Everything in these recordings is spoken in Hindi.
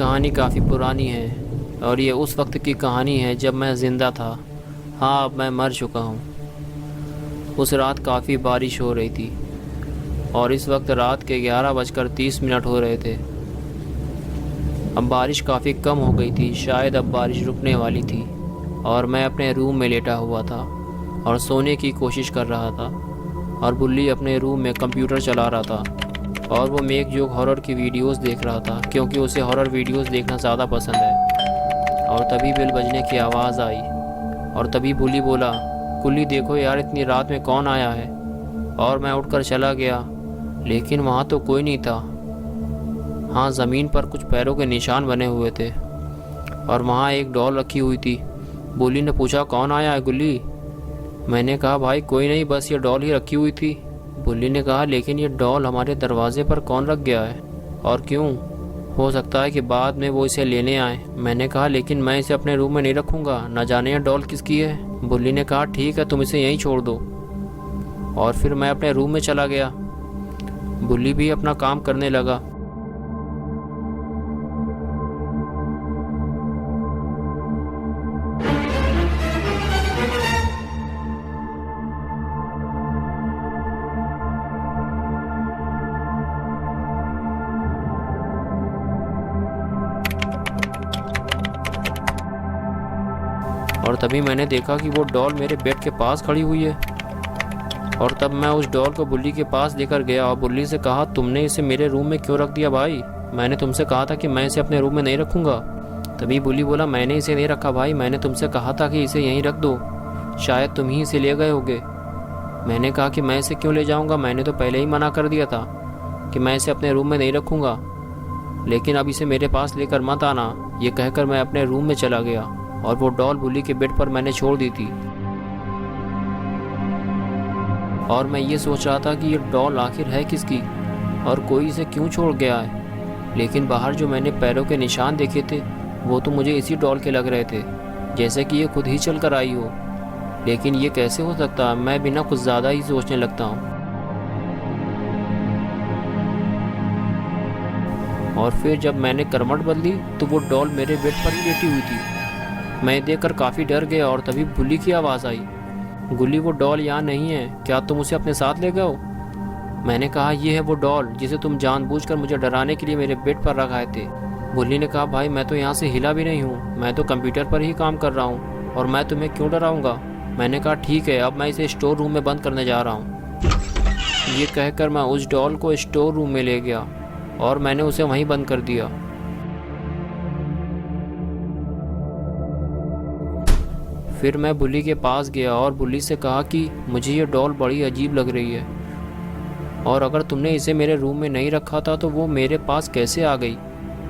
कहानी काफ़ी पुरानी है और ये उस वक्त की कहानी है जब मैं ज़िंदा था। हाँ, अब मैं मर चुका हूँ। उस रात काफ़ी बारिश हो रही थी और इस वक्त रात के 11:30 हो रहे थे। अब बारिश काफ़ी कम हो गई थी, शायद अब बारिश रुकने वाली थी और मैं अपने रूम में लेटा हुआ था और सोने की कोशिश कर रहा था और बुल्ली अपने रूम में कंप्यूटर चला रहा था और वो मेक जोक हॉरर की वीडियोस देख रहा था क्योंकि उसे हॉरर वीडियोस देखना ज़्यादा पसंद है। और तभी बेल बजने की आवाज़ आई और तभी बुल्ली बोला, कुल्ली देखो यार, इतनी रात में कौन आया है। और मैं उठकर चला गया, लेकिन वहाँ तो कोई नहीं था। हाँ, ज़मीन पर कुछ पैरों के निशान बने हुए थे और वहाँ एक डॉल रखी हुई थी। बुल्ली ने पूछा, कौन आया है गुल्ली? मैंने कहा, भाई कोई नहीं, बस ये डॉल ही रखी हुई थी। बुल्ली ने कहा, लेकिन ये डॉल हमारे दरवाजे पर कौन रख गया है और क्यों? हो सकता है कि बाद में वो इसे लेने आए। मैंने कहा, लेकिन मैं इसे अपने रूम में नहीं रखूँगा, न जाने ये डॉल किसकी है। बुल्ली ने कहा, ठीक है, तुम इसे यहीं छोड़ दो। और फिर मैं अपने रूम में चला गया। बुल्ली भी अपना काम करने लगा। और तभी मैंने देखा कि वो डॉल मेरे बेड के पास खड़ी हुई है। और तब मैं उस डॉल को बुल्ली के पास लेकर गया और बुल्ली से कहा, तुमने इसे मेरे रूम में क्यों रख दिया भाई? मैंने तुमसे कहा था कि मैं इसे अपने रूम में नहीं रखूँगा। तभी बुल्ली बोला, मैंने इसे नहीं रखा भाई, मैंने तुमसे कहा था कि इसे यहीं रख दो, शायद तुम ही इसे ले गए होगे। मैंने कहा कि मैं इसे क्यों ले जाऊँगा, मैंने तो पहले ही मना कर दिया था कि मैं इसे अपने रूम में नहीं रखूँगा, लेकिन अब इसे मेरे पास लेकर मत आना। ये कहकर मैं अपने रूम में चला गया और वो डॉल बुल्ली के बेड पर मैंने छोड़ दी थी। और मैं ये सोच रहा था कि ये डॉल आखिर है किसकी और कोई इसे क्यों छोड़ गया है। लेकिन बाहर जो मैंने पैरों के निशान देखे थे वो तो मुझे इसी डॉल के लग रहे थे, जैसे कि ये खुद ही चल कर आई हो। लेकिन ये कैसे हो सकता है? मैं बिना कुछ ज़्यादा ही सोचने लगता हूँ। और फिर जब मैंने करवट बदली तो वो डॉल मेरे बेड पर ही लेटी हुई थी। मैं देखकर काफ़ी डर गया और तभी बुल्ली की आवाज़ आई, गुल्ली वो डॉल यहाँ नहीं है, क्या तुम उसे अपने साथ ले गए हो? मैंने कहा, ये है वो डॉल जिसे तुम जानबूझकर मुझे डराने के लिए मेरे बेड पर रखाए थे। बुल्ली ने कहा, भाई मैं तो यहाँ से हिला भी नहीं हूँ, मैं तो कंप्यूटर पर ही काम कर रहा हूँ और मैं तुम्हें क्यों डराऊँगा। मैंने कहा, ठीक है, अब मैं इसे स्टोर रूम में बंद करने जा रहा हूँ। ये कहकर मैं उस डॉल को स्टोर रूम में ले गया और मैंने उसे वहीं बंद कर दिया। फिर मैं बुल्ली के पास गया और बुल्ली से कहा कि मुझे ये डॉल बड़ी अजीब लग रही है और अगर तुमने इसे मेरे रूम में नहीं रखा था तो वो मेरे पास कैसे आ गई?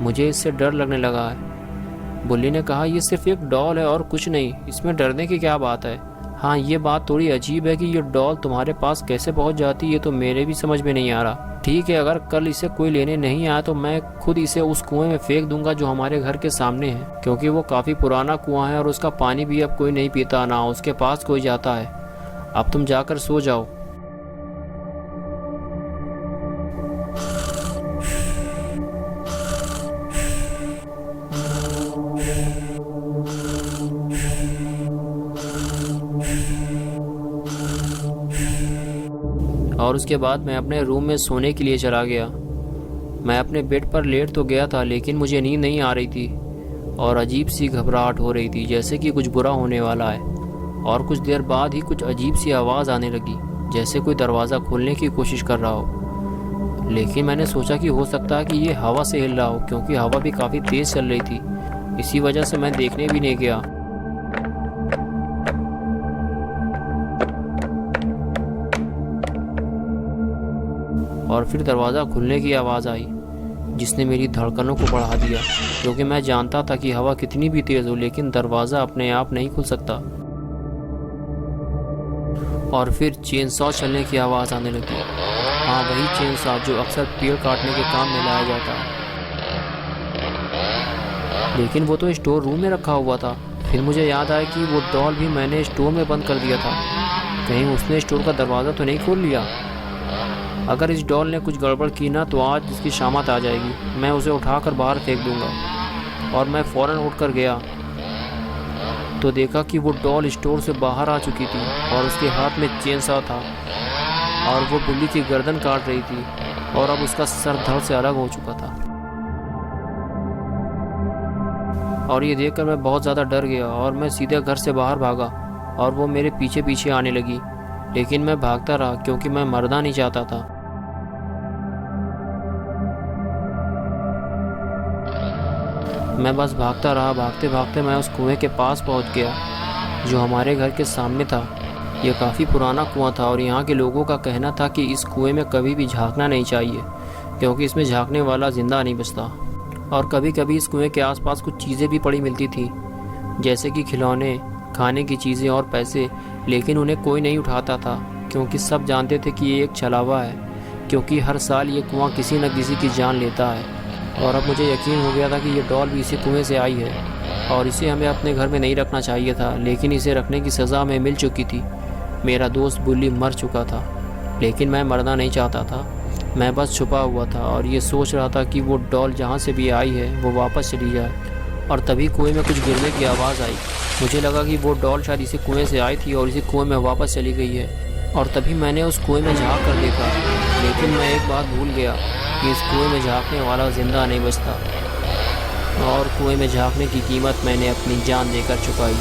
मुझे इससे डर लगने लगा है। बुल्ली ने कहा, ये सिर्फ एक डॉल है और कुछ नहीं, इसमें डरने की क्या बात है। हाँ, ये बात थोड़ी अजीब है कि ये डॉल तुम्हारे पास कैसे पहुंच जाती है, ये तो मेरे भी समझ में नहीं आ रहा। ठीक है, अगर कल इसे कोई लेने नहीं आया तो मैं खुद इसे उस कुएं में फेंक दूंगा जो हमारे घर के सामने है, क्योंकि वो काफ़ी पुराना कुआं है और उसका पानी भी अब कोई नहीं पीता, ना उसके पास कोई जाता है। अब तुम जाकर सो जाओ। और उसके बाद मैं अपने रूम में सोने के लिए चला गया। मैं अपने बेड पर लेट तो गया था, लेकिन मुझे नींद नहीं आ रही थी और अजीब सी घबराहट हो रही थी, जैसे कि कुछ बुरा होने वाला है। और कुछ देर बाद ही कुछ अजीब सी आवाज़ आने लगी, जैसे कोई दरवाज़ा खोलने की कोशिश कर रहा हो। लेकिन मैंने सोचा कि हो सकता है कि ये हवा से हिल रहा हो, क्योंकि हवा भी काफ़ी तेज़ चल रही थी। इसी वजह से मैं देखने भी नहीं गया। और फिर दरवाज़ा खुलने की आवाज़ आई, जिसने मेरी धड़कनों को बढ़ा दिया, क्योंकि मैं जानता था कि हवा कितनी भी तेज़ हो लेकिन दरवाज़ा अपने आप नहीं खुल सकता। और फिर चेन सॉ चलने की आवाज़ आने लगी। हाँ, वही चेन सॉ जो अक्सर पेड़ काटने के काम में लाया जाता है। लेकिन वो तो स्टोर रूम में रखा हुआ था। फिर मुझे याद आया कि वो डॉल भी मैंने स्टोर में बंद कर दिया था। कहीं उसने स्टोर का दरवाज़ा तो नहीं खोल लिया? अगर इस डॉल ने कुछ गड़बड़ की ना तो आज इसकी शामत आ जाएगी। मैं उसे उठाकर बाहर फेंक दूंगा। और मैं फ़ौरन उठकर गया तो देखा कि वो डॉल स्टोर से बाहर आ चुकी थी और उसके हाथ में चेन सा था और वो बिल्ली की गर्दन काट रही थी और अब उसका सर धड़ से अलग हो चुका था। और ये देखकर मैं बहुत ज़्यादा डर गया और मैं सीधे घर से बाहर भागा और वो मेरे पीछे पीछे आने लगी, लेकिन मैं भागता रहा क्योंकि मैं मरना नहीं चाहता था। मैं बस भागता रहा। भागते भागते मैं उस कुएं के पास पहुंच गया जो हमारे घर के सामने था। यह काफ़ी पुराना कुआं था और यहाँ के लोगों का कहना था कि इस कुएं में कभी भी झांकना नहीं चाहिए क्योंकि इसमें झांकने वाला ज़िंदा नहीं बचता। और कभी कभी इस कुएं के आसपास कुछ चीज़ें भी पड़ी मिलती थी, जैसे कि खिलौने, खाने की चीज़ें और पैसे, लेकिन उन्हें कोई नहीं उठाता था क्योंकि सब जानते थे कि ये एक छलावा है, क्योंकि हर साल ये कुआं किसी न किसी की जान लेता है। और अब मुझे यकीन हो गया था कि ये डॉल भी इसी कुएं से आई है और इसे हमें अपने घर में नहीं रखना चाहिए था, लेकिन इसे रखने की सज़ा हमें मिल चुकी थी। मेरा दोस्त बुल्ली मर चुका था, लेकिन मैं मरना नहीं चाहता था। मैं बस छुपा हुआ था और ये सोच रहा था कि वो डॉल जहाँ से भी आई है वो वापस चली जाए। और तभी कुएं में कुछ गिरने की आवाज़ आई। मुझे लगा कि वो डॉल शायद इसी कुएं से आई थी और इसी कुएं में वापस चली गई है। और तभी मैंने उस कुएं में झाँक कर देखा, लेकिन मैं एक बात भूल गया कि इस कुएं में झाँकने वाला ज़िंदा नहीं बचता। और कुएं में झाँकने की कीमत मैंने अपनी जान देकर चुकाई।